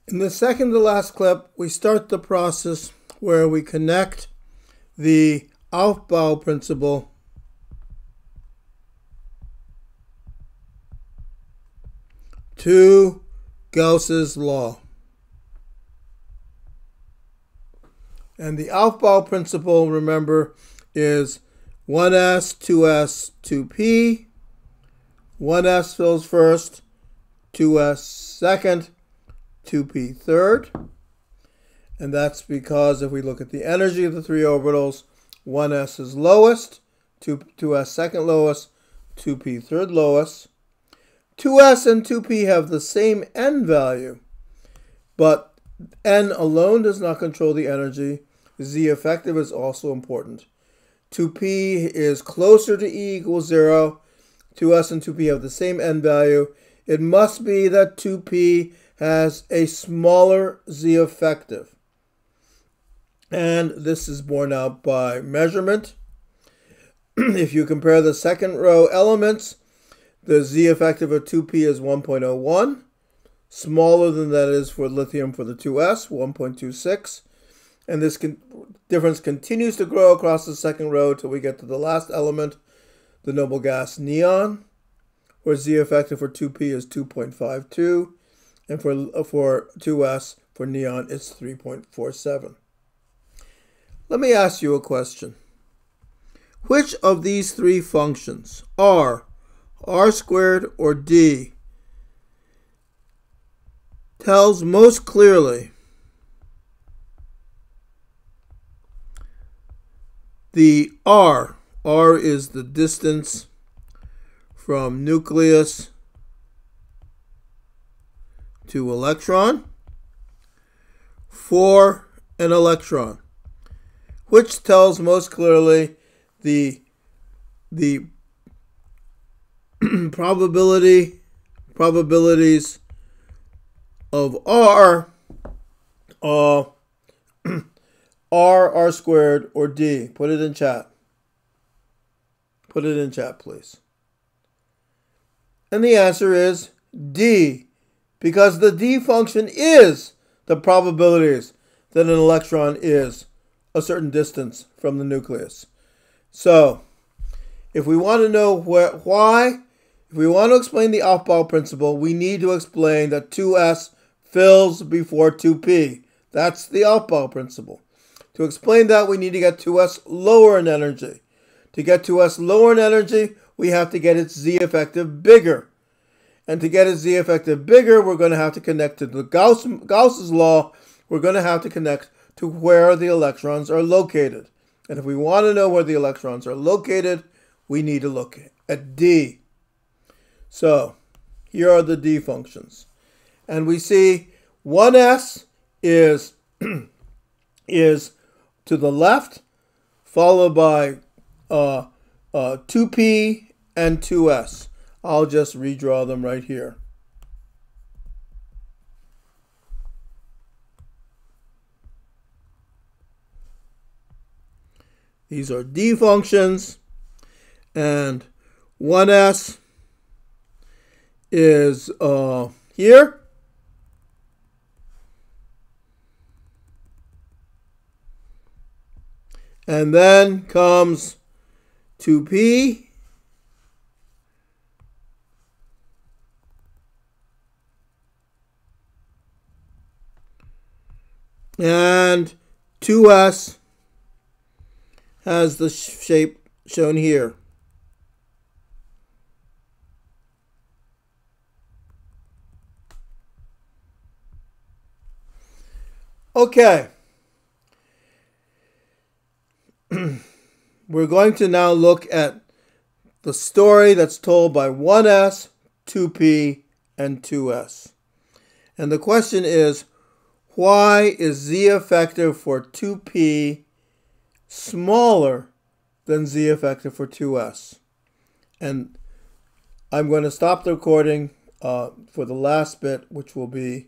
In the second to last clip, we start the process where we connect the Aufbau principle to Gauss's law. And the Aufbau principle, remember, is 1s, 2s, 2p. 1s fills first, 2s second, 2p third. And that's because if we look at the energy of the three orbitals, 1s is lowest, 2s second lowest, 2p third lowest. 2s and 2p have the same n value, but n alone does not control the energy. Z effective is also important. 2p is closer to E equals 0. 2s and 2p have the same n value. It must be that 2p has a smaller Z effective. And this is borne out by measurement. If you compare the second row elements, the Z effective of 2p is 1.01, smaller than that is for lithium for the 2s, 1.26. And this difference continues to grow across the second row till we get to the last element, the noble gas neon, where Z effective for 2p is 2.52, and for 2s, for neon, it's 3.47. Let me ask you a question. Which of these three functions, r squared, or d, tells most clearly the r is the distance from nucleus to electron for an electron, which tells most clearly the probabilities of r squared, or d. Put it in chat. Put it in chat, please. And the answer is D, because the D function is the probabilities that an electron is a certain distance from the nucleus. So, if we want to know why, if we want to explain the Aufbau principle, we need to explain that 2s fills before 2p. That's the Aufbau principle. To explain that, we need to get 2s lower in energy. To get 2s lower in energy, we have to get its Z effective bigger. And to get its Z effective bigger, we're going to have to connect to the Gauss's law. We're going to have to connect to where the electrons are located. And if we want to know where the electrons are located, we need to look at D. So, here are the D functions. And we see 1s is to the left, followed by 2p and 2s. I'll just redraw them right here. These are D functions, and 1s is here. And then comes 2p, and 2s has the shape shown here. Okay. We're going to now look at the story that's told by 1s, 2p, and 2s. And the question is, why is Z effective for 2p smaller than Z effective for 2s? And I'm going to stop the recording for the last bit, which will be